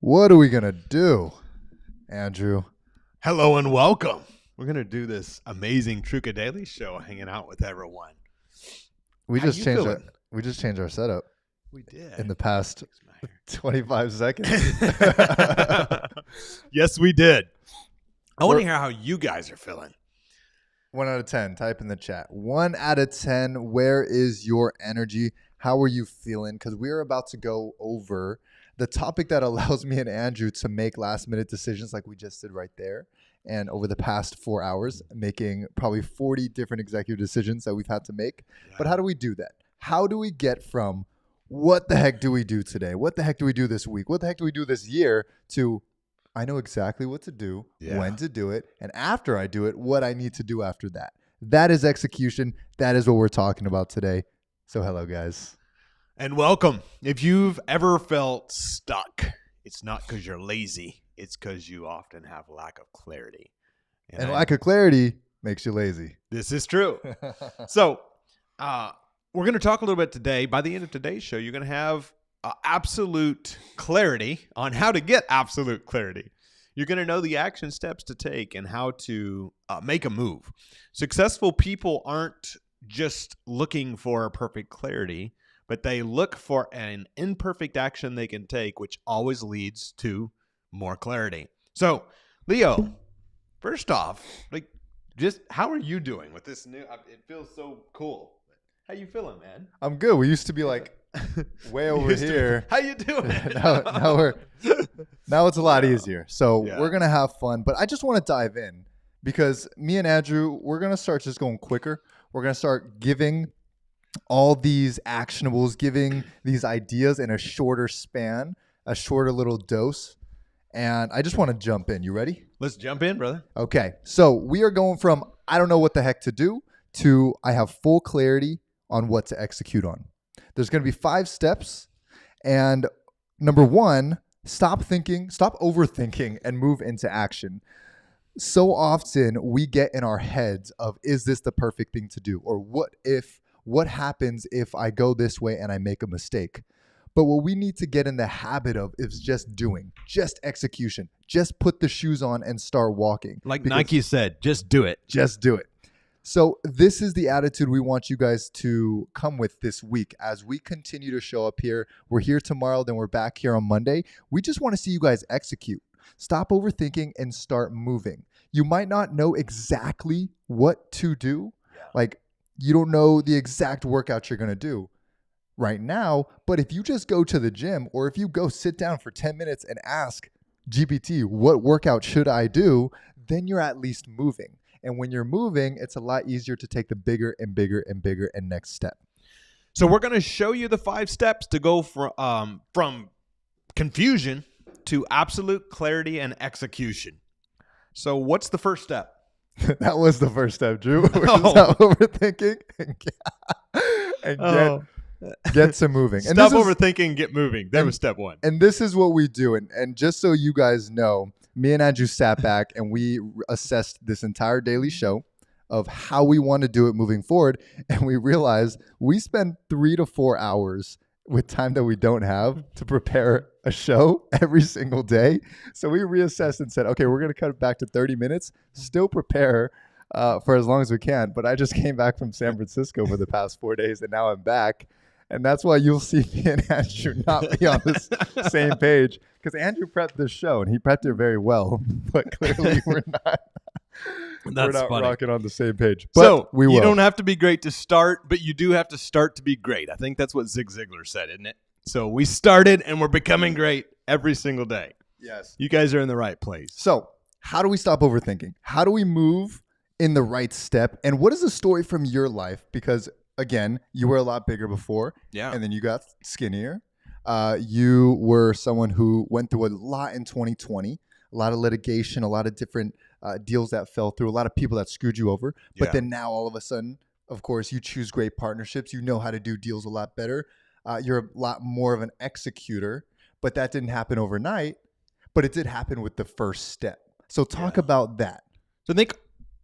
What are we going to do, Andrew? Hello and welcome. We're going to do this amazing Truca Daily show hanging out with everyone. We How just you changed feeling? we just changed our setup We did. in the past 25 seconds. Yes, we did. I want to We're- hear how you guys are feeling. 1 out of 10. Type in the chat. 1 out of 10. Where is your energy? How are you feeling? Because we're about to go over the topic that allows me and Andrew to make last minute decisions like we just did right there. And over the past 4 hours, making probably 40 different executive decisions that we've had to make. But how do we do that? How do we get from what the heck do we do today? What the heck do we do this week? What the heck do we do this year to I know exactly what to do, when to do it, and after I do it, what I need to do after that. That is execution. That is what we're talking about today. So hello, guys. And welcome. If you've ever felt stuck, it's not because you're lazy. It's because you often have lack of clarity. And lack of clarity makes you lazy. This is true. So we're going to talk a little bit today. By the end of today's show, you're going to have absolute clarity on how to get absolute clarity. You're going to know the action steps to take and how to make a move. Successful people aren't just looking for perfect clarity, but they look for an imperfect action they can take, which always leads to more clarity. So, Leo, first off, just how are you doing with this new? It feels so cool. How you feeling, man? I'm good. We used to be like way over here. How you doing? now it's a lot easier. So Yeah. we're going to have fun. But I just want to dive in because me and Andrew, we're going to start just going quicker. We're going to start giving all these actionables, giving these ideas in a shorter span, a shorter little dose. And I just want to jump in. You ready? Let's jump in, brother. Okay. So we are going from I don't know what the heck to do to I have full clarity on what to execute on. There's going to be 5 steps. And number 1, stop overthinking and move into action. So often we get in our heads of, is this the perfect thing to do? Or what happens if I go this way and I make a mistake? But what we need to get in the habit of is just doing, just execution, just put the shoes on and start walking. Like Because Nike said, just do it. just do it. So this is the attitude we want you guys to come with this week as we continue to show up here. We're here tomorrow, then we're back here on Monday. We just want to see you guys execute. Stop overthinking and start moving. You might not know exactly what to do. Like you don't know the exact workout you're going to do right now, but if you just go to the gym or if you go sit down for 10 minutes and ask GPT, what workout should I do? Then you're at least moving. And when you're moving, it's a lot easier to take the bigger and bigger and bigger and next step. So we're going to show you the 5 steps to go from confusion to absolute clarity and execution. So what's the first step? That was the first step, Drew. We're Oh. stop overthinking and get to moving. And Stop this is- overthinking, get moving. That was step 1. And this is what we do. And just so you guys know, me and Andrew sat back and we assessed this entire daily show of how we want to do it moving forward. And we realized we spend 3 to 4 hours with time that we don't have to prepare a show every single day. So we reassessed and said, okay, we're going to cut it back to 30 minutes, still prepare for as long as we can. But I just came back from San Francisco for the past 4 days and now I'm back. And that's why you'll see me and Andrew not be on this same page because Andrew prepped this show and he prepped it very well, but clearly we're not. We're That's not funny. rocking on the same page. But So we will. you don't have to be great to start, but you do have to start to be great. I think that's what Zig Ziglar said, isn't it? So we started and we're becoming great every single day. Yes. You guys are in the right place. So how do we stop overthinking? How do we move in the right step? And what is the story from your life? Because again, you were a lot bigger before. Yeah. And then you got skinnier. You were someone who went through a lot in 2020, a lot of litigation, a lot of different deals that fell through, a lot of people that screwed you over. But Yeah. then now all of a sudden, of course, you choose great partnerships. You know how to do deals a lot better. You're a lot more of an executor, but that didn't happen overnight, but it did happen with the first step. So talk about that. So I think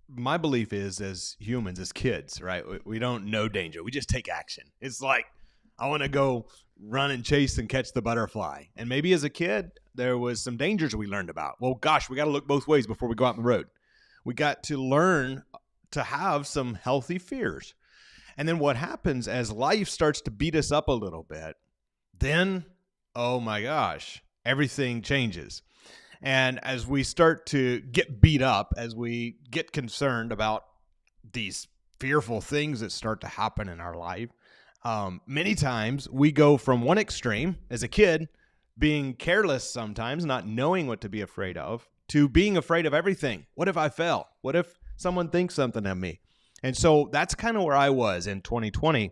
my belief is as humans, as kids, right? We don't know danger. We just take action. It's like, I want to go run and chase and catch the butterfly. And maybe as a kid, there was some dangers we learned about. Well, gosh, we got to look both ways before we go out on the road. We got to learn to have some healthy fears. And then what happens as life starts to beat us up a little bit, then, oh my gosh, everything changes. And as we start to get beat up, as we get concerned about these fearful things that start to happen in our life, many times we go from one extreme as a kid, being careless sometimes, not knowing what to be afraid of, to being afraid of everything. What if I fail? What if someone thinks something of me? And so that's kind of where I was in 2020.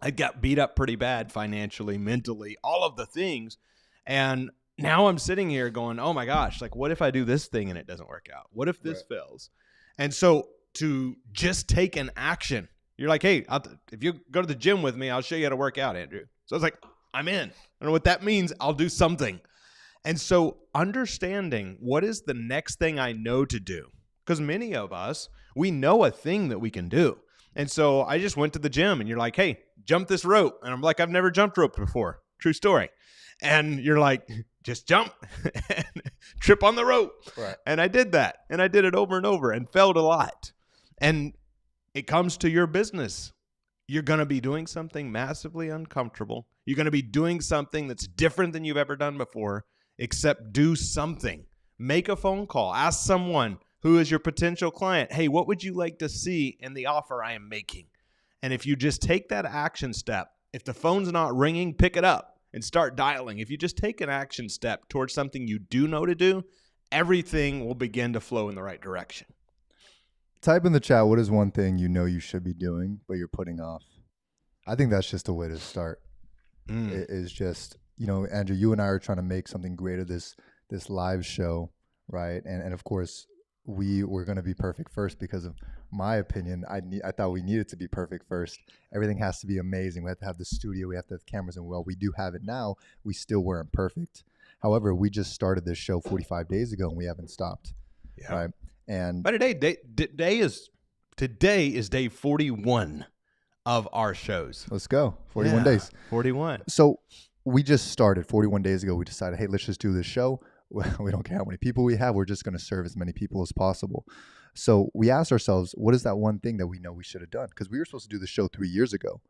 I got beat up pretty bad financially, mentally, all of the things. And now I'm sitting here going, oh my gosh, like what if I do this thing and it doesn't work out? What if this fails? And so to just take an action, you're like, hey, if you go to the gym with me, I'll show you how to work out, Andrew. So I was like, I'm in. I don't know what that means. I'll do something. And so understanding what is the next thing I know to do, because many of us, we know a thing that we can do. And so I just went to the gym and you're like, hey, jump this rope. And I'm like, I've never jumped rope before. True story. And you're like, just jump and trip on the rope. Right. And I did that. And I did it over and over and failed a lot. And it comes to your business. You're going to be doing something massively uncomfortable. You're going to be doing something that's different than you've ever done before, except do something. Make a phone call. Ask someone who is your potential client, hey, what would you like to see in the offer I am making? And if you just take that action step, if the phone's not ringing, pick it up and start dialing. If you just take an action step towards something you do know to do, everything will begin to flow in the right direction. Type in the chat, what is one thing you know you should be doing, but you're putting off? I think that's just a way to start. It is just, Andrew, you and I are trying to make something greater this live show, right? And of course, we were going to be perfect first because of my opinion. I thought we needed to be perfect first. Everything has to be amazing. We have to have the studio. We have to have cameras. And while we do have it now, we still weren't perfect. However, we just started this show 45 days ago and we haven't stopped. Yeah. Right. And by today is day 41 of our shows. Let's go. 41 days. 41. So we just started 41 days ago. We decided, hey, let's just do this show. We don't care how many people we have. We're just going to serve as many people as possible. So we asked ourselves, what is that one thing that we know we should have done? Because we were supposed to do the show 3 years ago.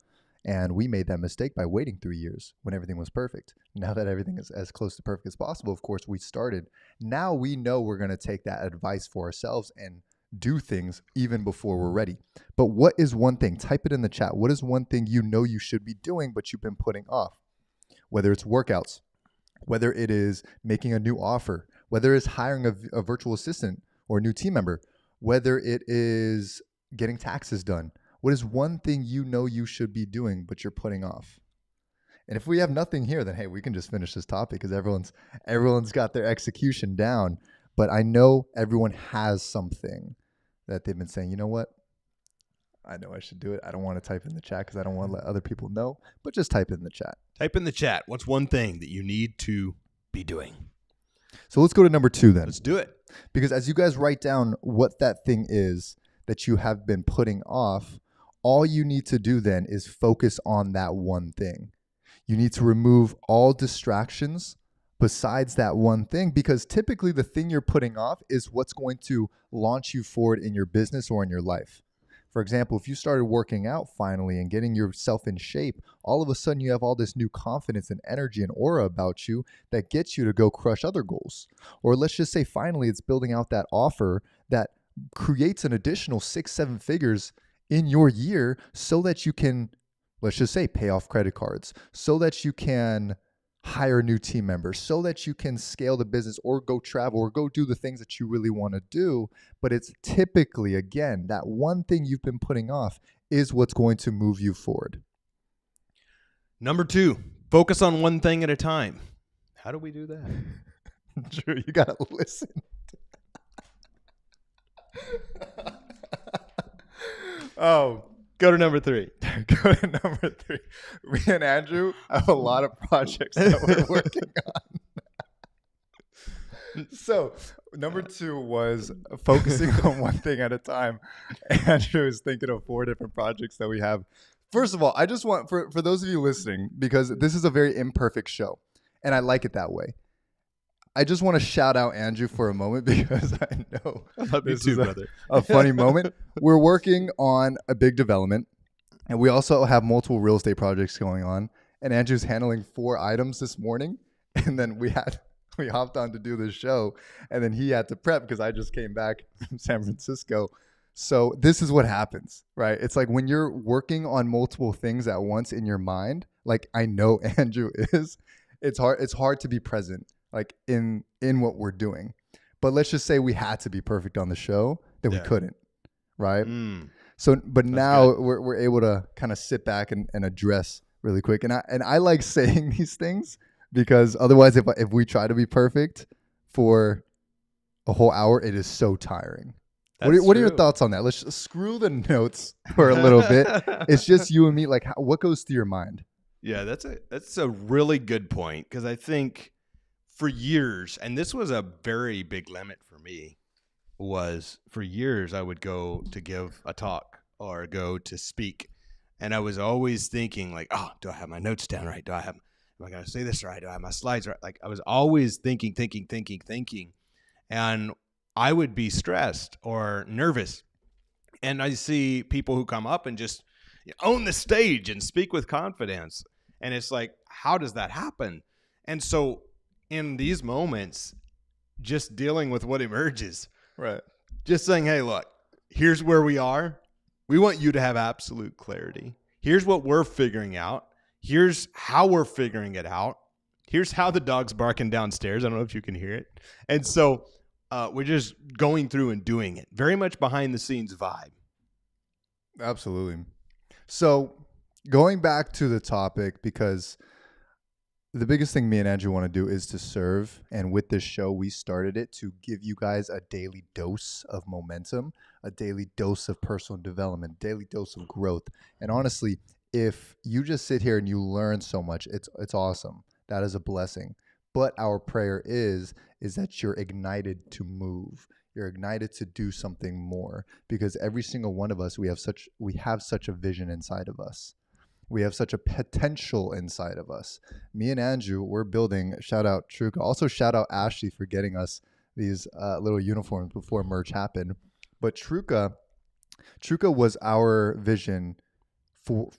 And we made that mistake by waiting 3 years when everything was perfect. Now that everything is as close to perfect as possible, of course, we started. Now we know we're going to take that advice for ourselves and do things even before we're ready. But what is one thing? Type it in the chat. What is one thing you know you should be doing, but you've been putting off? Whether it's workouts, whether it is making a new offer, whether it's hiring a virtual assistant or a new team member, whether it is getting taxes done. What is one thing you know you should be doing, but you're putting off? And if we have nothing here, then hey, we can just finish this topic because everyone's got their execution down. But I know everyone has something that they've been saying, you know what? I know I should do it. I don't want to type in the chat because I don't want to let other people know, but just type in the chat. Type in the chat. What's one thing that you need to be doing? So let's go to number 2 then. Let's do it. Because as you guys write down what that thing is that you have been putting off, all you need to do then is focus on that one thing. You need to remove all distractions besides that one thing, because typically the thing you're putting off is what's going to launch you forward in your business or in your life. For example, if you started working out finally and getting yourself in shape, all of a sudden you have all this new confidence and energy and aura about you that gets you to go crush other goals. Or let's just say finally it's building out that offer that creates an additional 6-7 figures in your year so that you can, let's just say, pay off credit cards, so that you can hire new team members, so that you can scale the business or go travel or go do the things that you really want to do. But it's typically, again, that one thing you've been putting off is what's going to move you forward. Number 2, focus on one thing at a time. How do we do that? Drew, you got to listen. Oh, go to number 3. Go to number 3. Me and Andrew have a lot of projects that we're working on. So number 2 was focusing on one thing at a time. Andrew is thinking of 4 different projects that we have. First of all, I just want, for those of you listening, because this is a very imperfect show, and I like it that way. I just want to shout out Andrew for a moment because I know I love you this too, is brother. a funny moment. We're working on a big development, and we also have multiple real estate projects going on. And Andrew's handling 4 items this morning, and then we hopped on to do this show, and then he had to prep because I just came back from San Francisco. So this is what happens, right? It's like when you're working on multiple things at once in your mind, like I know Andrew is, it's hard to be present like in what we're doing. But let's just say we had to be perfect on the show, that we couldn't, right? So but now we're able to kind of sit back and address really quick. And I like saying these things because otherwise if we try to be perfect for a whole hour, it is so tiring. What are your thoughts on that? Let's just screw the notes for a little bit. It's just you and me. Like, what goes through your mind? Yeah, that's a really good point, because I think for years, and this was a very big limit for me, was for years I would go to give a talk or go to speak, and I was always thinking like, oh, do I have my notes down right? Am I going to say this right? Do I have my slides right? Like I was always thinking, and I would be stressed or nervous. And I see people who come up and just own the stage and speak with confidence. And it's like, how does that happen? And so in these moments, just dealing with what emerges, right? Just saying, hey, look, here's where we are. We want you to have absolute clarity. Here's what we're figuring out. Here's how we're figuring it out. Here's how the dog's barking downstairs. I don't know if you can hear it. And so we're just going through and doing it. Very much behind the scenes vibe. Absolutely. So going back to the topic, because the biggest thing me and Andrew want to do is to serve. And with this show, we started it to give you guys a daily dose of momentum, a daily dose of personal development, daily dose of growth. And honestly, if you just sit here and you learn so much, it's awesome. That is a blessing. But our prayer is that you're ignited to move. You're ignited to do something more, because every single one of us, we have such a vision inside of us. We have such a potential inside of us. Me and Andrew, we're building, shout out Truca. Also shout out Ashley for getting us these little uniforms before merch happened. But Truca was our vision for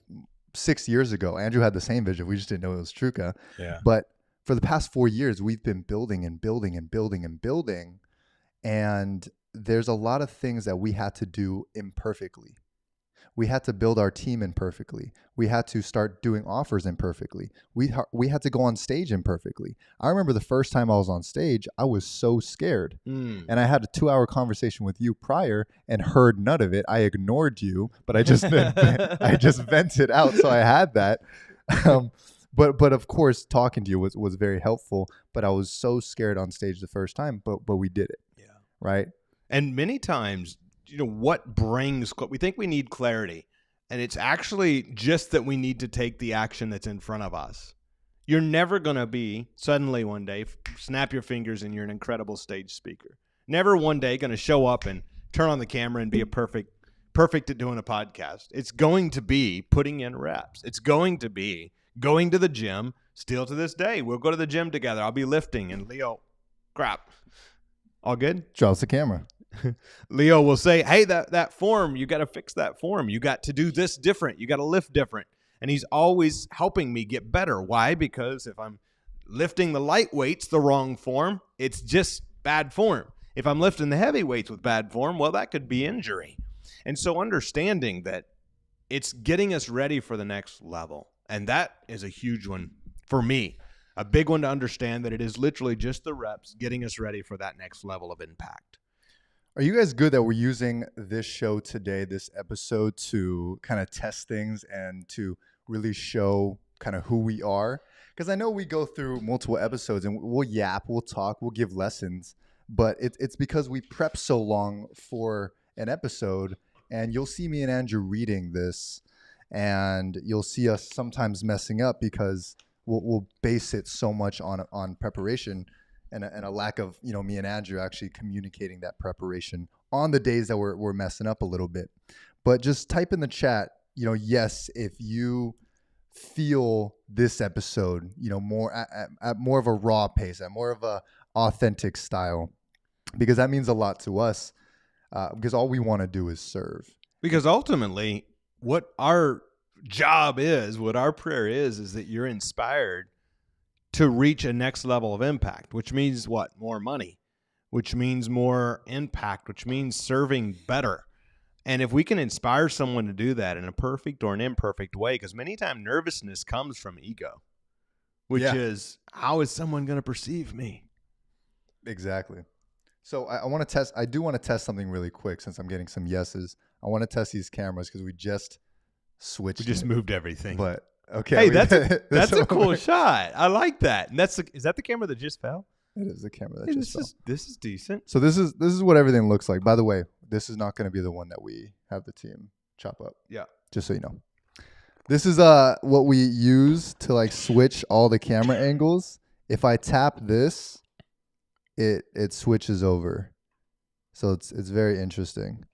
6 years ago. Andrew had the same vision. We just didn't know it was Truca. Yeah. But for the past 4 years, we've been building and building and building and building. And there's a lot of things that we had to do imperfectly. We had to build our team imperfectly. We had to start doing offers imperfectly. We had to go on stage imperfectly. I remember the first time I was on stage, I was so scared. And I had a 2-hour conversation with you prior and heard none of it. I ignored you, but I just vented out. So I had that. But of course, talking to you was very helpful. But I was so scared on stage the first time. But we did it. Yeah. Right. And many times, what brings, we think we need clarity, and it's actually just that we need to take the action that's in front of us. You're never going to be suddenly one day, snap your fingers and you're an incredible stage speaker. Never one day going to show up and turn on the camera and be a perfect at doing a podcast. It's going to be putting in reps. It's going to be going to the gym. Still to this day, we'll go to the gym together. I'll be lifting, and Leo, crap. All good? Drops the camera. Leo will say, hey, that form, you got to fix that form. You got to do this different. You got to lift different. And he's always helping me get better. Why? Because if I'm lifting the light weights the wrong form, it's just bad form. If I'm lifting the heavy weights with bad form, well, that could be injury. And so understanding that it's getting us ready for the next level. And that is a huge one for me. A big one to understand that it is literally just the reps getting us ready for that next level of impact. Are you guys good that we're using this show today, this episode, to kind of test things and to really show kind of who we are? Because I know we go through multiple episodes and we'll yap, we'll talk, we'll give lessons, but it's because we prep so long for an episode. And you'll see me and Andrew reading this, and you'll see us sometimes messing up because we'll base it so much on preparation. And a lack of, me and Andrew actually communicating that preparation on the days that we're messing up a little bit. But just type in the chat, yes, if you feel this episode, more at more of a raw pace, at more of a authentic style, because that means a lot to us, because all we want to do is serve. Because ultimately, what our job is, what our prayer is that you're inspired to reach a next level of impact, which means what? More money, which means more impact, which means serving better. And if we can inspire someone to do that in a perfect or an imperfect way, because many times nervousness comes from ego, which is, how is someone going to perceive me? Exactly. So I want to test. I do want to test something really quick since I'm getting some yeses. I want to test these cameras because we just switched. We just moved everything. But okay. Hey, that's a cool shot. I like that. And is that the camera that just fell? It is the camera that just fell. This is decent. So this is what everything looks like. By the way, this is not going to be the one that we have the team chop up. Yeah. Just so you know. This is what we use to like switch all the camera angles. If I tap this, it switches over. So it's very interesting.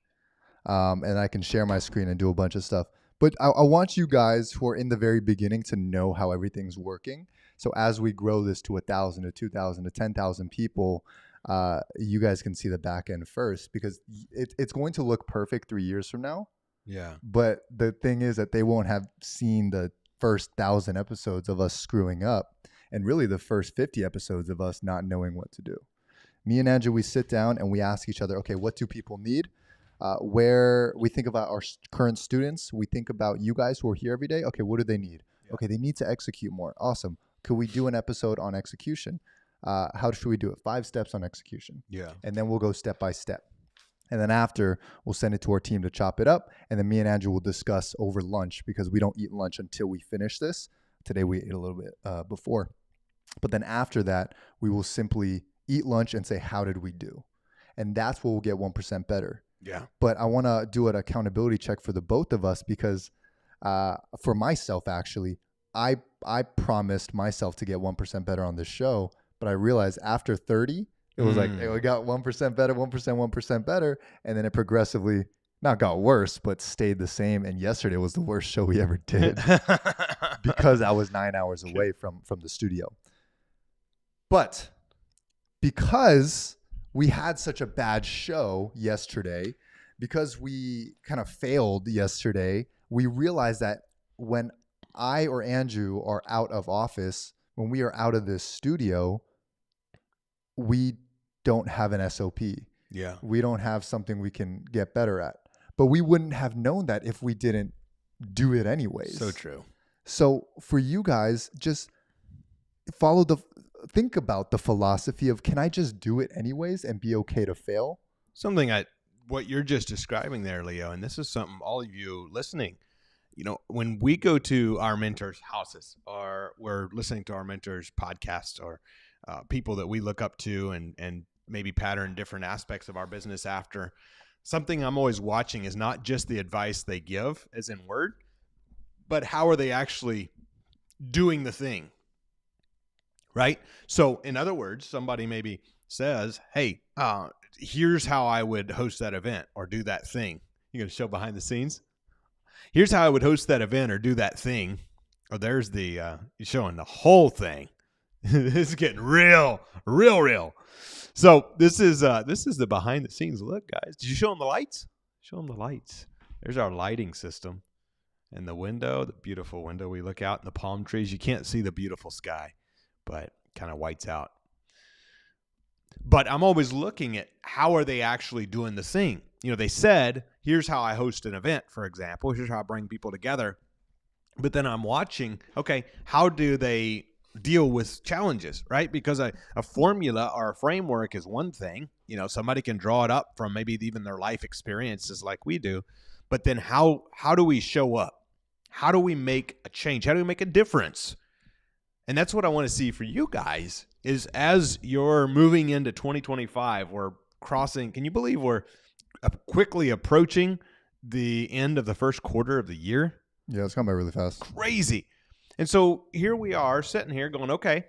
And I can share my screen and do a bunch of stuff. But I want you guys who are in the very beginning to know how everything's working. So as we grow this to 1,000 to 2,000 to 10,000 people, you guys can see the back end first, because it's going to look perfect 3 years from now. Yeah. But the thing is that they won't have seen the first 1,000 episodes of us screwing up, and really the first 50 episodes of us not knowing what to do. Me and Andrew, we sit down and we ask each other, okay, what do people need? Where we think about our current students, we think about you guys who are here every day. Okay, what do they need? Yeah. Okay, they need to execute more. Awesome. Could we do an episode on execution? How should we do it? 5 steps on execution. Yeah. And then we'll go step by step. And then after, we'll send it to our team to chop it up. And then me and Andrew will discuss over lunch, because we don't eat lunch until we finish this. Today we ate a little bit before. But then after that, we will simply eat lunch and say, how did we do? And that's where we'll get 1% better. Yeah. But I want to do an accountability check for the both of us, because for myself, actually, I promised myself to get 1% better on this show. But I realized after 30, it was like, hey, we got 1% better, 1% better. And then it progressively not got worse, but stayed the same. And yesterday was the worst show we ever did because I was 9 hours away from the studio. But because we had such a bad show yesterday, because we kind of failed yesterday, we realized that when I or Andrew are out of office, when we are out of this studio, we don't have an SOP. Yeah. We don't have something we can get better at. But we wouldn't have known that if we didn't do it anyways. So true. So for you guys, just think about the philosophy of, can I just do it anyways and be okay to fail? What you're just describing there, Leo, and this is something all of you listening, when we go to our mentors' houses, or we're listening to our mentors' podcasts, or people that we look up to and maybe pattern different aspects of our business after, something I'm always watching is not just the advice they give as in word, but how are they actually doing the thing, right? So in other words, somebody maybe says, hey, here's how I would host that event or do that thing. You're going to show behind the scenes? Here's how I would host that event or do that thing. Or there's you're showing the whole thing. This is getting real. So this is the behind the scenes look, guys. Did you show them the lights? Show them the lights. There's our lighting system. And the window, the beautiful window. We look out in the palm trees. You can't see the beautiful sky, but kind of whites out. But I'm always looking at how are they actually doing the thing. They said, here's how I host an event, for example. Here's how I bring people together. But then I'm watching, okay, how do they deal with challenges, right? Because a formula or a framework is one thing. Somebody can draw it up from maybe even their life experiences like we do. But then how do we show up? How do we make a change? How do we make a difference? And that's what I want to see for you guys is as you're moving into 2025, we're crossing, can you believe we're quickly approaching the end of the first quarter of the year? Yeah, it's gone by really fast. Crazy. And so here we are sitting here going, okay,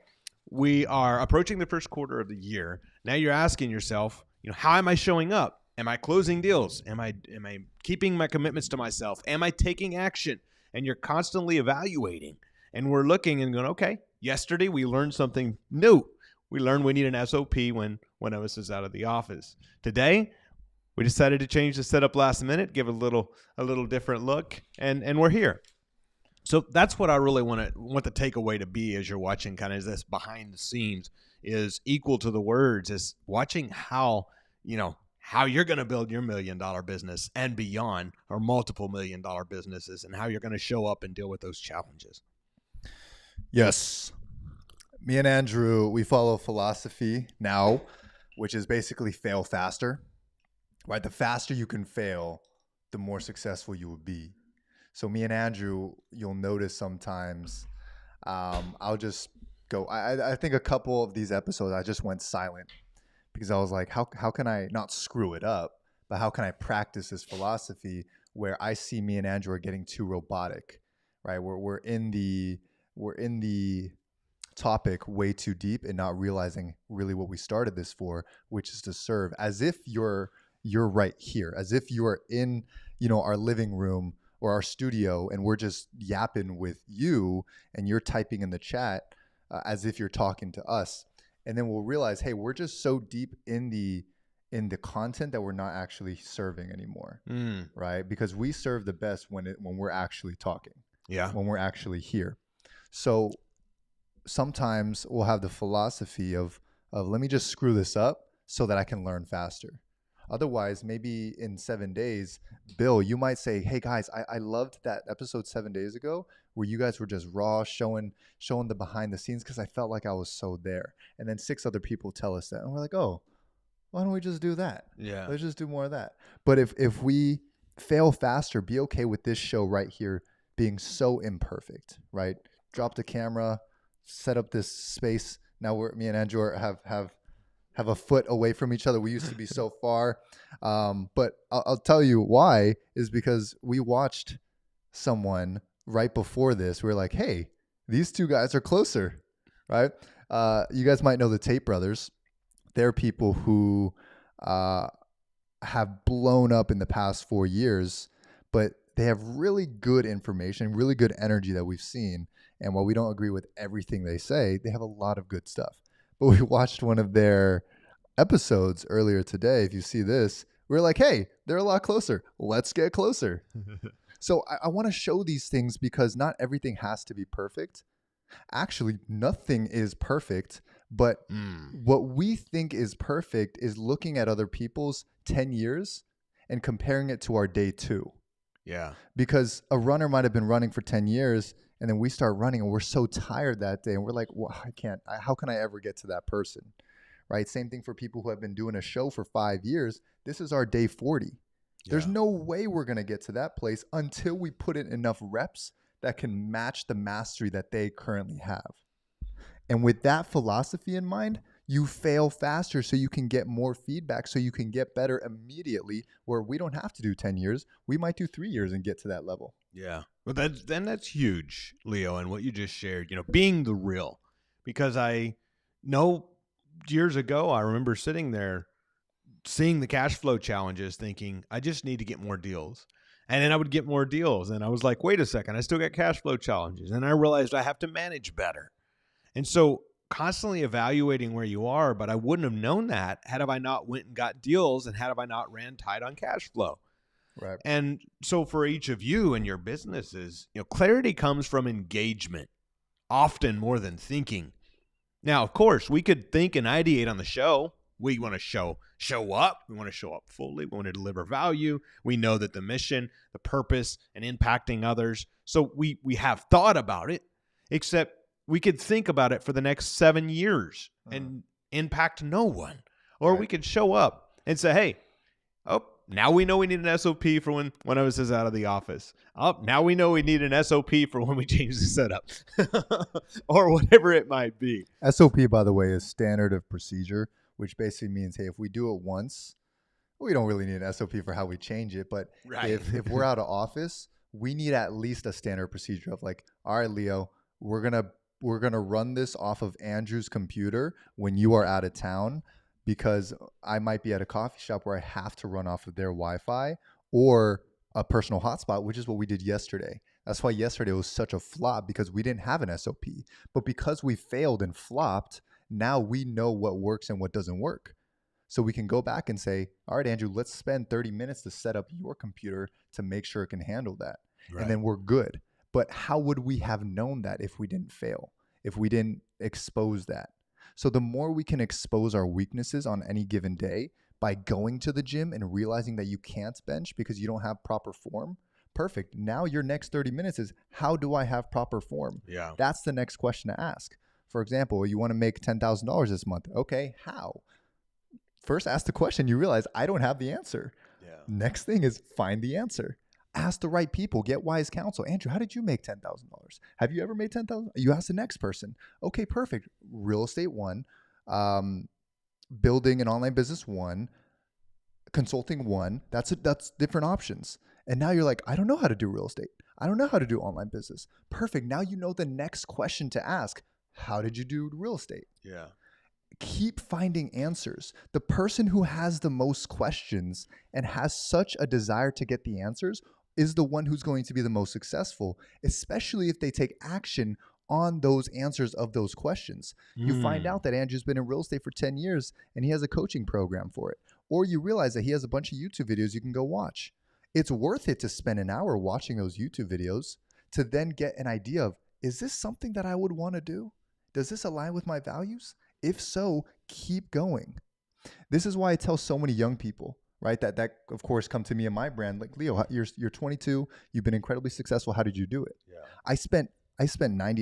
we are approaching the first quarter of the year. Now you're asking yourself, how am I showing up? Am I closing deals? Am I keeping my commitments to myself? Am I taking action? And you're constantly evaluating. And we're looking and going, okay, yesterday we learned something new. We learned we need an SOP when one of us is out of the office. Today, we decided to change the setup last minute, give it a little different look, and we're here. So that's what I really want the takeaway to be as you're watching kind of this behind the scenes is equal to the words, is watching how you're going to build your $1 million business and beyond, or multiple $1 million businesses, and how you're going to show up and deal with those challenges. Yes. Me and Andrew, we follow philosophy now, which is basically fail faster, right? The faster you can fail, the more successful you will be. So me and Andrew, you'll notice sometimes I'll just go. I think a couple of these episodes I just went silent because I was like, how can I not screw it up, but how can I practice this philosophy where I see me and Andrew are getting too robotic, right? We're in the topic way too deep and not realizing really what we started this for, which is to serve, as if you're right here, as if you are in our living room or our studio, and we're just yapping with you, and you're typing in the chat as if you're talking to us. And then we'll realize, hey, we're just so deep in the content that we're not actually serving anymore, right? Because we serve the best when we're actually talking, when we're actually here. So sometimes we'll have the philosophy of let me just screw this up so that I can learn faster. Otherwise, maybe in 7 days, Bill, you might say, hey guys, I loved that episode 7 days ago where you guys were just raw showing the behind the scenes because I felt like I was so there. And then 6 other people tell us that. And we're like, oh, why don't we just do that? Yeah. Let's just do more of that. But if we fail faster, be okay with this show right here being so imperfect, right? Drop the camera, set up this space. Now me and Andrew have a foot away from each other. We used to be so far. But I'll tell you why is because we watched someone right before this. We were like, hey, these 2 guys are closer, right? You guys might know the Tate brothers. They're people who have blown up in the past 4 years, but they have really good information, really good energy that we've seen. And while we don't agree with everything they say, they have a lot of good stuff. But we watched one of their episodes earlier today. If you see this, we're like, hey, they're a lot closer. Let's get closer. So I want to show these things because not everything has to be perfect. Actually, nothing is perfect. But what we think is perfect is looking at other people's 10 years and comparing it to our day 2. Yeah. Because a runner might have been running for 10 years and then we start running and we're so tired that day and we're like, well, how can I ever get to that person? Right? Same thing for people who have been doing a show for 5 years. This is our day 40. Yeah. There's no way we're going to get to that place until we put in enough reps that can match the mastery that they currently have. And with that philosophy in mind, you fail faster so you can get more feedback, so you can get better immediately, where we don't have to do 10 years. We might do 3 years and get to that level. Yeah. Well, that's huge, Leo, and what you just shared, being the real. Because I know years ago, I remember sitting there seeing the cash flow challenges thinking, I just need to get more deals. And then I would get more deals. And I was like, wait a second, I still got cash flow challenges. And I realized I have to manage better. And so constantly evaluating where you are, but I wouldn't have known that had I not went and got deals and had I not ran tight on cash flow. Right. And so for each of you and your businesses, clarity comes from engagement, often more than thinking. Now, of course, we could think and ideate on the show. We want to show up. We want to show up fully. We want to deliver value. We know that the mission, the purpose, and impacting others. So we have thought about it, except we could think about it for the next 7 years and impact no one. Or we could show up and say, hey, now we know we need an SOP for when one of us is out of the office. Now we know we need an SOP for when we change the setup or whatever it might be. SOP, by the way, is standard of procedure, which basically means, hey, if we do it once, we don't really need an SOP for how we change it. But if we're out of office, we need at least a standard procedure of like, all right, Leo, we're gonna run this off of Andrew's computer when you are out of town, because I might be at a coffee shop where I have to run off of their Wi-Fi or a personal hotspot, which is what we did yesterday. That's why yesterday was such a flop, because we didn't have an SOP. But because we failed and flopped, Now we know what works and what doesn't work. So we can go back and say, all right, Andrew, let's spend 30 minutes to set up your computer to make sure it can handle that. Right. And then we're good. But how would we have known that if we didn't fail, if we didn't expose that? So the more we can expose our weaknesses on any given day by going to the gym and realizing that you can't bench because you don't have proper form, perfect. Now your next 30 minutes is, how do I have proper form? Yeah. That's the next question to ask. For example, you want to make $10,000 this month. Okay, how? First, ask the question. You realize I don't have the answer. Yeah. Next thing is find the answer. Ask the right people. Get wise counsel. Andrew, how did you make $10,000? Have you ever made $10,000? You ask the next person. Okay, perfect. Real estate 1, building an online business 1, consulting 1. That's different options. And now you're like, I don't know how to do real estate. I don't know how to do online business. Perfect. Now you know the next question to ask. How did you do real estate? Yeah. Keep finding answers. The person who has the most questions and has such a desire to get the answers is the one who's going to be the most successful, especially if they take action on those answers of those questions. You find out that Andrew's been in real estate for 10 years and he has a coaching program for it. Or you realize that he has a bunch of YouTube videos you can go watch. It's worth it to spend an hour watching those YouTube videos to then get an idea of, is this something that I would want to do? Does this align with my values? If so, keep going. This is why I tell so many young people, right, that of course come to me and my brand, like, Leo, you're 22, you've been incredibly successful. How did you do it? Yeah. I spent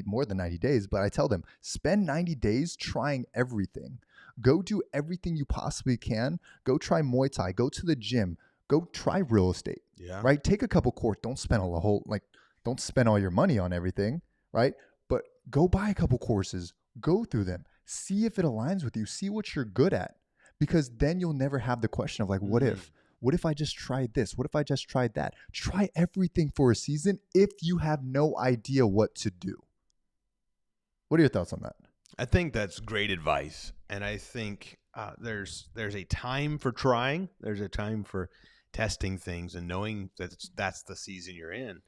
more than 90 days, but I tell them, spend 90 days trying everything. Go do everything you possibly can. Go try Muay Thai. Go to the gym. Go try real estate. Yeah. Right? Take a couple courses. Don't spend all your money on everything, right? But go buy a couple courses. Go through them. See if it aligns with you. See what you're good at. Because then you'll never have the question of like, what if? What if I just tried this? What if I just tried that? Try everything for a season if you have no idea what to do. What are your thoughts on that? I think that's great advice. And I think there's a time for trying. There's a time for testing things and knowing that that's the season you're in.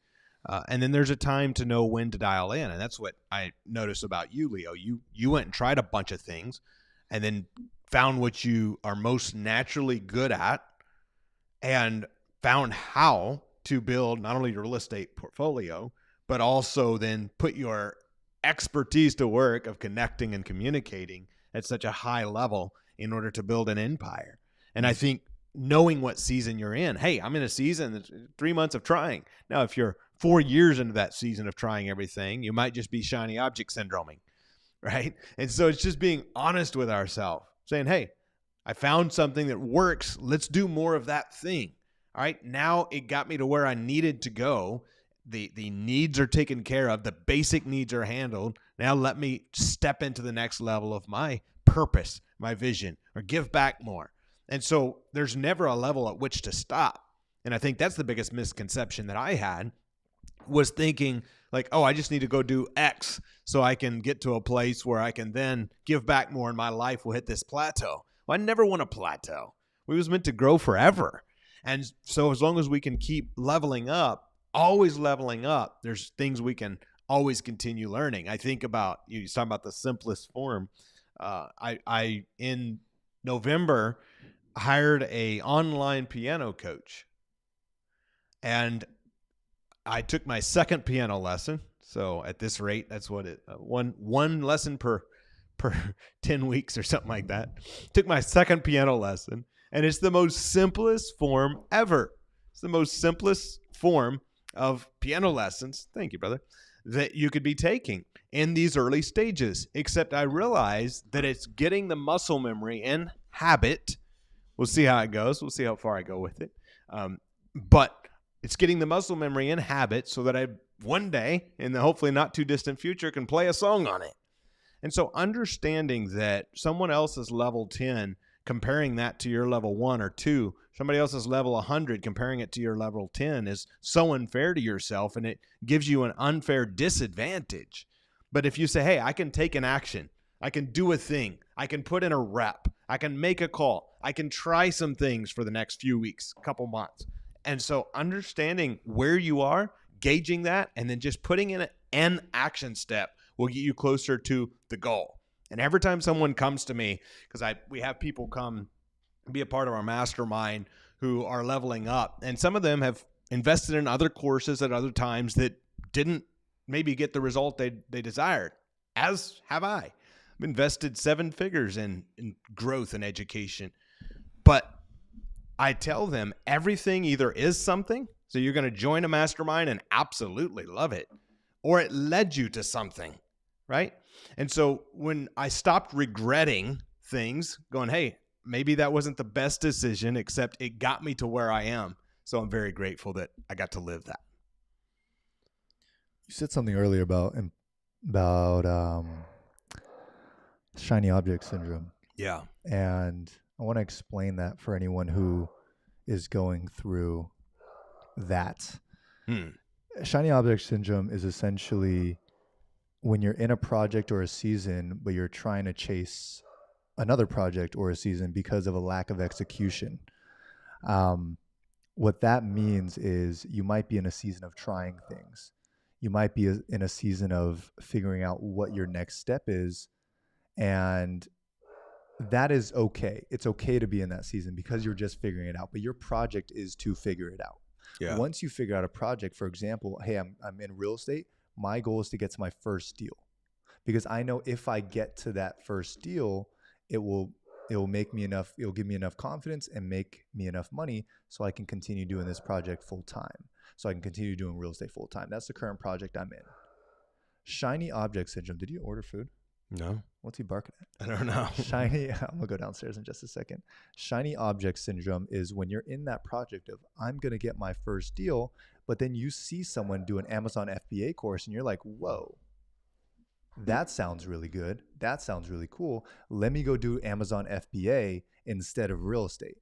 And then there's a time to know when to dial in. And that's what I noticed about you, Leo. You went and tried a bunch of things and then found what you are most naturally good at and found how to build not only your real estate portfolio, but also then put your expertise to work of connecting and communicating at such a high level in order to build an empire. And I think knowing what season you're in, hey, I'm in a season that's 3 months of trying. Now, if you're 4 years into that season of trying everything, you might just be shiny object syndroming, right? And so it's just being honest with ourselves, saying, hey, I found something that works. Let's do more of that thing. All right. Now it got me to where I needed to go. The needs are taken care of. The basic needs are handled. Now let me step into the next level of my purpose, my vision, or give back more. And so there's never a level at which to stop. And I think that's the biggest misconception that I had, was thinking like, oh, I just need to go do X so I can get to a place where I can then give back more and my life will hit this plateau. Well, I never want a plateau. We was meant to grow forever. And so as long as we can keep leveling up, always leveling up, there's things we can always continue learning. I think about, you talking about the simplest form. I in November hired a online piano coach, and I took my second piano lesson. So at this rate, that's what one lesson per 10 weeks or something like that. Took my second piano lesson, and it's the most simplest form ever. It's the most simplest form of piano lessons. Thank you, brother. That you could be taking in these early stages, except I realized that it's getting the muscle memory and habit. We'll see how it goes. We'll see how far I go with it. But it's getting the muscle memory and habit so that I one day, in the hopefully not too distant future, can play a song on it. And so understanding that someone else's level 10, comparing that to your level 1 or 2, somebody else's level 100, comparing it to your level 10 is so unfair to yourself, and it gives you an unfair disadvantage. But if you say, hey, I can take an action, I can do a thing, I can put in a rep, I can make a call, I can try some things for the next few weeks, couple months. And so understanding where you are, gauging that, and then just putting in an action step will get you closer to the goal. And every time someone comes to me, because we have people come be a part of our mastermind who are leveling up, and some of them have invested in other courses at other times that didn't maybe get the result they desired, as have I. I've invested 7 figures in growth and education. But I tell them everything either is something, so you're going to join a mastermind and absolutely love it, or it led you to something, right? And so when I stopped regretting things, going, hey, maybe that wasn't the best decision, except it got me to where I am. So I'm very grateful that I got to live that. You said something earlier about shiny object syndrome. Yeah. And I want to explain that for anyone who is going through that. Shiny object syndrome is essentially when you're in a project or a season, but you're trying to chase another project or a season because of a lack of execution. What that means is you might be in a season of trying things. You might be in a season of figuring out what your next step is. And that is okay. It's okay to be in that season because you're just figuring it out. But your project is to figure it out. Yeah. Once you figure out a project, for example, hey, I'm in real estate. My goal is to get to my first deal, because I know if I get to that first deal, it will make me enough. It'll give me enough confidence and make me enough money so I can continue doing this project full time. So I can continue doing real estate full time. That's the current project I'm in. Shiny object syndrome. Did you order food? No. What's he barking at? I don't know. I'm going to go downstairs in just a second. Shiny object syndrome is when you're in that project of, I'm going to get my first deal, but then you see someone do an Amazon FBA course and you're like, whoa, that sounds really good. That sounds really cool. Let me go do Amazon FBA instead of real estate.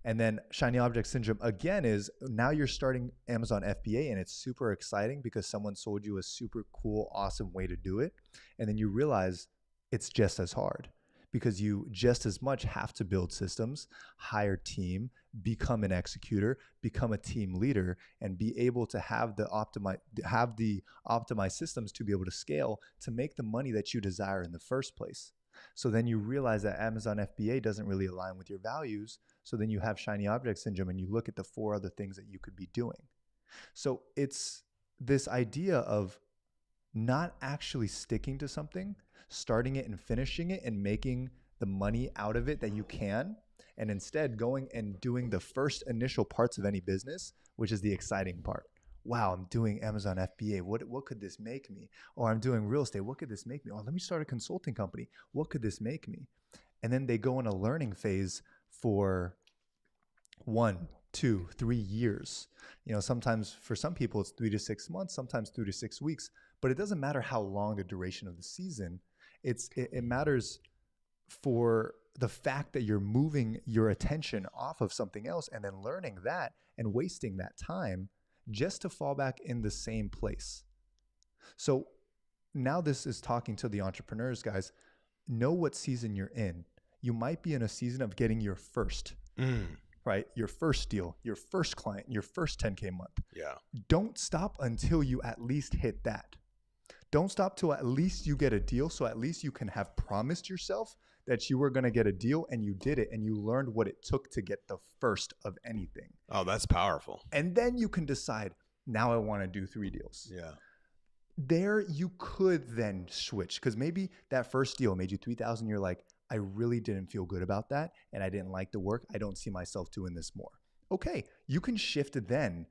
And then shiny object syndrome again is now you're starting Amazon FBA and it's super exciting because someone sold you a super cool, awesome way to do it. And then you realize it's just as hard because you just as much have to build systems, hire team, become an executor, become a team leader, and be able to have the optimized systems to be able to scale to make the money that you desire in the first place. So then you realize that Amazon FBA doesn't really align with your values. So then you have shiny object syndrome and you look at the 4 other things that you could be doing. So it's this idea of not actually sticking to something, starting it and finishing it and making the money out of it that you can, and instead going and doing the first initial parts of any business, which is the exciting part. Wow, I'm doing Amazon FBA. What could this make me? Or I'm doing real estate. What could this make me? Oh, let me start a consulting company. What could this make me? And then they go in a learning phase for 1, 2, 3 years. You know, sometimes for some people it's 3 to 6 months, sometimes 3 to 6 weeks, but it doesn't matter how long the duration of the season. It matters for the fact that you're moving your attention off of something else and then learning that and wasting that time just to fall back in the same place. So now this is talking to the entrepreneurs, guys. Know what season you're in. You might be in a season of getting your first, right? Your first deal, your first client, your first 10K month. Yeah. Don't stop until you at least hit that. Don't stop till at least you get a deal. So at least you can have promised yourself that you were going to get a deal and you did it and you learned what it took to get the first of anything. Oh, that's powerful. And then you can decide, now I want to do 3 deals. Yeah. There you could then switch because maybe that first deal made you $3,000. You're like, I really didn't feel good about that and I didn't like the work. I don't see myself doing this more. Okay, you can shift then.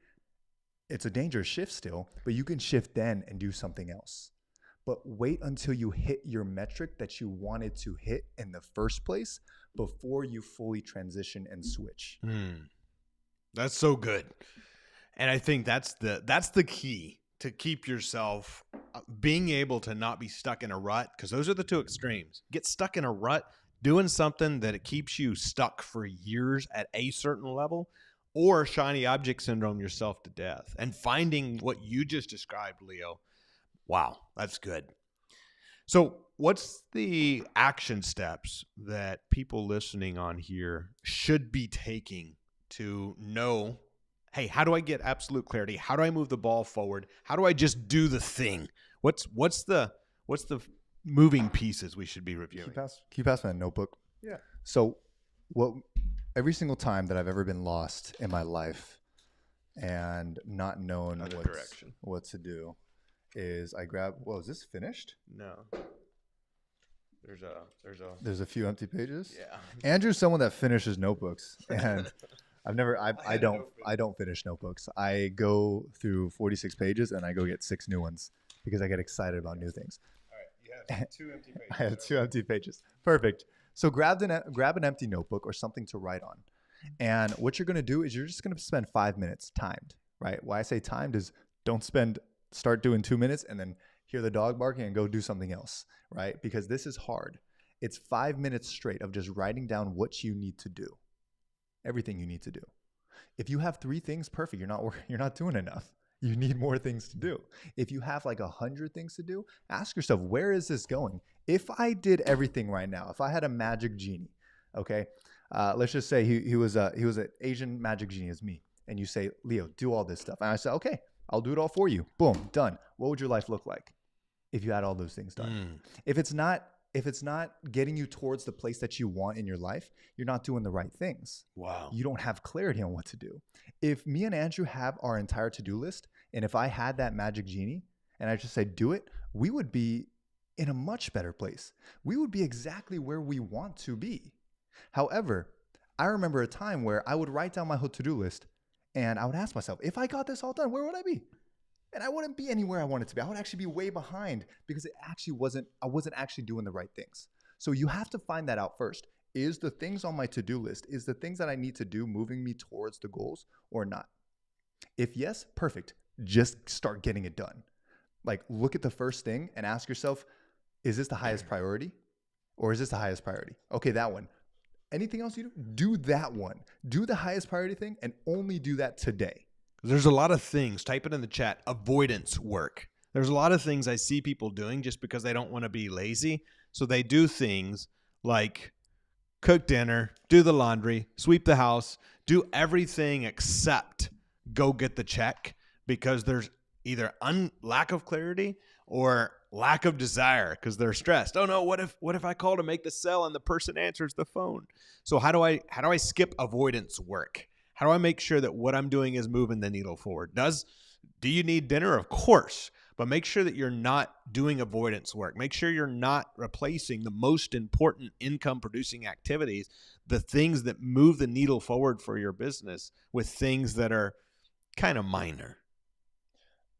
It's a dangerous shift still, but you can shift then and do something else. But wait until you hit your metric that you wanted to hit in the first place before you fully transition and switch. That's so good. And I think that's the key to keep yourself being able to not be stuck in a rut, because those are the 2 extremes. Get stuck in a rut doing something that it keeps you stuck for years at a certain level, or shiny object syndrome yourself to death. And finding what you just described, Leo. Wow, that's good. So what's the action steps that people listening on here should be taking to know, hey, how do I get absolute clarity? How do I move the ball forward? How do I just do the thing? What's the moving pieces we should be reviewing. Can you pass me that notebook? Yeah. So, every single time that I've ever been lost in my life and not known what to do is I grab. Whoa, is this finished? No. There's a few empty pages. Yeah. Andrew's someone that finishes notebooks, and I don't finish notebooks. I go through 46 pages and I go get 6 new ones because I get excited about new things. All right. You have 2 empty pages. I have 2 empty pages. Perfect. So grab an empty notebook or something to write on. And what you're going to do is you're just going to spend 5 minutes timed, right? Why I say timed is start doing 2 minutes and then hear the dog barking and go do something else, right? Because this is hard. It's 5 minutes straight of just writing down what you need to do. Everything you need to do. If you have 3 things, perfect. You're not doing enough. You need more things to do. If you have like 100 things to do, ask yourself, where is this going? If I did everything right now, if I had a magic genie, okay, let's just say he was an Asian magic genie as me, and you say, Leo, do all this stuff, and I say, okay, I'll do it all for you. Boom, done. What would your life look like if you had all those things done? If it's not getting you towards the place that you want in your life, you're not doing the right things. Wow. You don't have clarity on what to do. If me and Andrew have our entire to-do list, and if I had that magic genie and I just said, do it, we would be in a much better place. We would be exactly where we want to be. However, I remember a time where I would write down my whole to-do list and I would ask myself, if I got this all done, where would I be? And I wouldn't be anywhere I wanted to be. I would actually be way behind because I wasn't actually doing the right things. So you have to find that out first. Is the things on my to-do list, is the things that I need to do moving me towards the goals or not? If yes, perfect. Just start getting it done. Like look at the first thing and ask yourself, is this the highest priority? Or is this the highest priority? Okay, that one. Anything else you do that one. Do the highest priority thing and only do that today. There's a lot of things, type it in the chat, avoidance work. There's a lot of things I see people doing just because they don't want to be lazy. So they do things like cook dinner, do the laundry, sweep the house, do everything except go get the check because there's either lack of clarity or lack of desire because they're stressed. Oh no, what if I call to make the sell and the person answers the phone? So how do I skip avoidance work? How do I make sure that what I'm doing is moving the needle forward? Do you need dinner? Of course. But make sure that you're not doing avoidance work. Make sure you're not replacing the most important income producing activities, the things that move the needle forward for your business, with things that are kind of minor.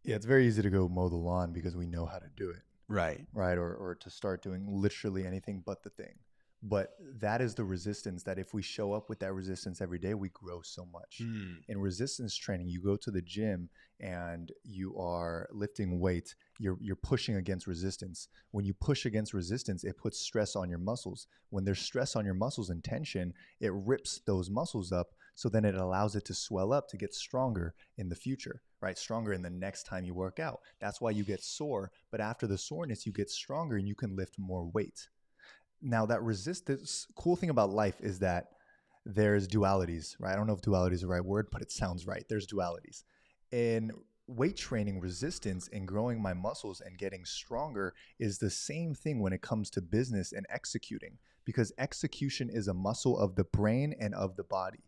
Yeah, it's very easy to go mow the lawn because we know how to do it. Right. Right. Or to start doing literally anything but the thing. But that is the resistance that if we show up with that resistance every day, we grow so much. In resistance training, you go to the gym and you are lifting weight. You're pushing against resistance. When you push against resistance, it puts stress on your muscles. When there's stress on your muscles and tension, it rips those muscles up. So then it allows it to swell up to get stronger in the future, right? Stronger in the next time you work out. That's why you get sore. But after the soreness, you get stronger and you can lift more weight. Now that resistance, cool thing about life is that there's dualities, right? I don't know if duality is the right word, but it sounds right. There's dualities. In weight training, resistance and growing my muscles and getting stronger is the same thing when it comes to business and executing, because execution is a muscle of the brain and of the body.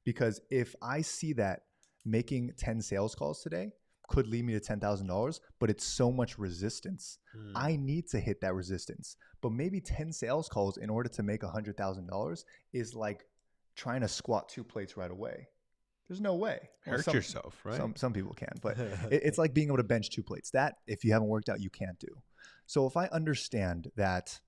Because if I see that making 10 sales calls today could lead me to $10,000, but it's so much resistance. I need to hit that resistance. But maybe 10 sales calls in order to make $100,000 is like trying to squat 2 plates right away. There's no way. Hurt yourself, right? Some people can, but it's like being able to bench 2 plates. That, if you haven't worked out, you can't do. So if I understand that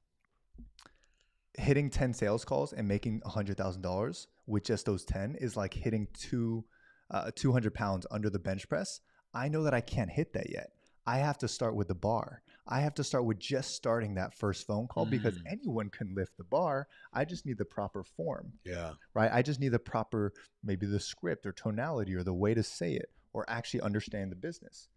hitting 10 sales calls and making $100,000 with just those 10 is like hitting 200 pounds under the bench press, I know that I can't hit that yet. I have to start with the bar. I have to start with just starting that first phone call because anyone can lift the bar. I just need the proper form. Yeah. Right? I just need the proper, maybe the script or tonality or the way to say it or actually understand the business.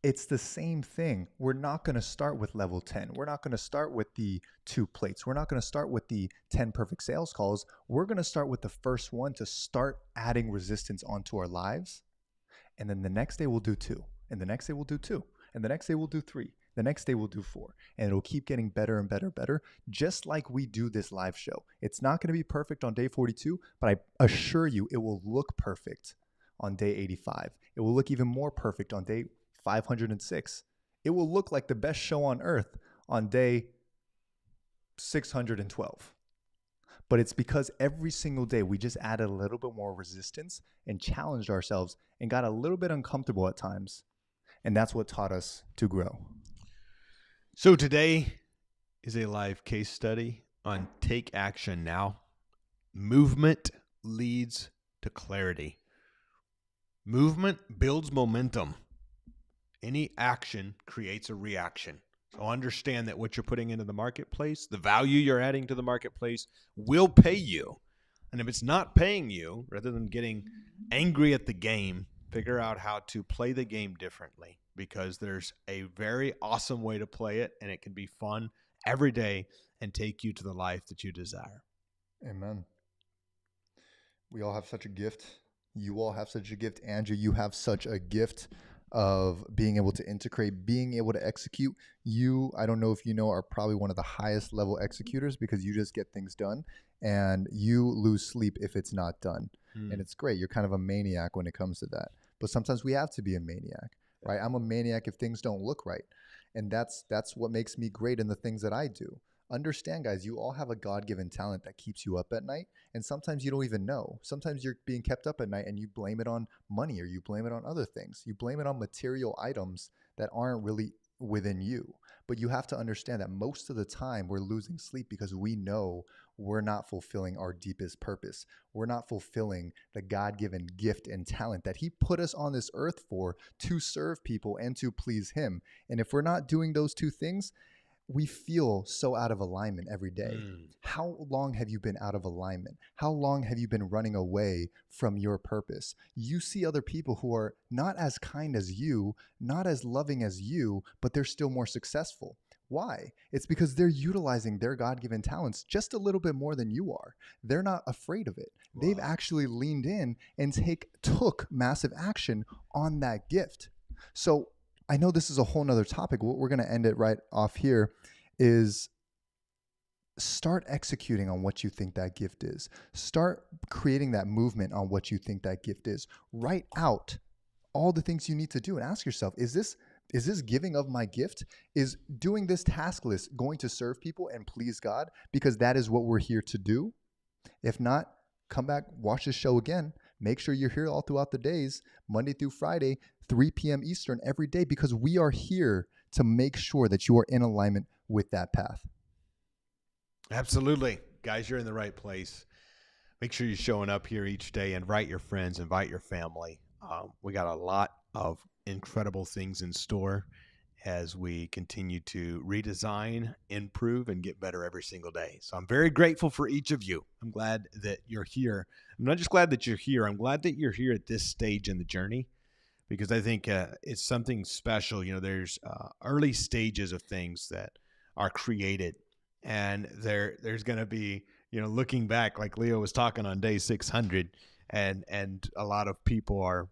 It's the same thing. We're not going to start with level 10. We're not going to start with the 2 plates. We're not going to start with the 10 perfect sales calls. We're going to start with the first one to start adding resistance onto our lives. And then the next day we'll do 2. And the next day we'll do 2. And the next day we'll do 3. The next day we'll do 4. And it'll keep getting better and better and better, just like we do this live show. It's not going to be perfect on day 42, but I assure you it will look perfect on day 85. It will look even more perfect on day 506. It will look like the best show on earth on day 612. But it's because every single day we just added a little bit more resistance and challenged ourselves and got a little bit uncomfortable at times. And that's what taught us to grow. So today is a live case study on Take Action Now. Movement leads to clarity. Movement builds momentum. Any action creates a reaction. So understand that what you're putting into the marketplace, the value you're adding to the marketplace will pay you. And if it's not paying you, rather than getting angry at the game, figure out how to play the game differently, because there's a very awesome way to play it, and it can be fun every day and take you to the life that you desire. Amen. We all have such a gift. You all have such a gift. Andrew, you have such a gift of being able to integrate, being able to execute. You, I don't know if you know, are probably one of the highest level executors because you just get things done and you lose sleep if it's not done. And it's great. You're kind of a maniac when it comes to that. But sometimes we have to be a maniac, right? I'm a maniac if things don't look right. And that's what makes me great in the things that I do. Understand, guys, you all have a God-given talent that keeps you up at night. And sometimes you don't even know. Sometimes you're being kept up at night and you blame it on money or you blame it on other things. You blame it on material items that aren't really within you. But you have to understand that most of the time we're losing sleep because we know we're not fulfilling our deepest purpose. We're not fulfilling the God-given gift and talent that he put us on this earth for, to serve people and to please him. And if we're not doing those two things, we feel so out of alignment every day. How long have you been out of alignment? How long have you been running away from your purpose? You see other people who are not as kind as you, not as loving as you, but they're still more successful. Why? It's because they're utilizing their God-given talents just a little bit more than you are. They're not afraid of it. Wow. They've actually leaned in and took massive action on that gift. So I know this is a whole nother topic. We're going to end it right off here is start executing on what you think that gift is. Start creating that movement on what you think that gift is. Write out all the things you need to do and ask yourself, is this giving of my gift? Is doing this task list going to serve people and please God? Because that is what we're here to do. If not, come back, watch this show again. Make sure you're here all throughout the days, Monday through Friday, 3 p.m. Eastern every day, because we are here to make sure that you are in alignment with that path. Absolutely. Guys, you're in the right place. Make sure you're showing up here each day. Invite your friends, invite your family. We got a lot of incredible things in store as we continue to redesign, improve, and get better every single day. So I'm very grateful for each of you. I'm glad that you're here. I'm not just glad that you're here. I'm glad that you're here at this stage in the journey, because I think it's something special. You know, there's early stages of things that are created, and there's going to be, you know, looking back, like Leo was talking on day 600, and a lot of people are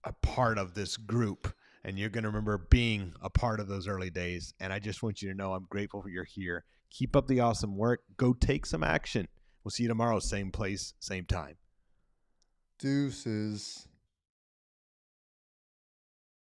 a part of this group. And you're going to remember being a part of those early days. And I just want you to know I'm grateful for you're here. Keep up the awesome work. Go take some action. We'll see you tomorrow, same place, same time. Deuces.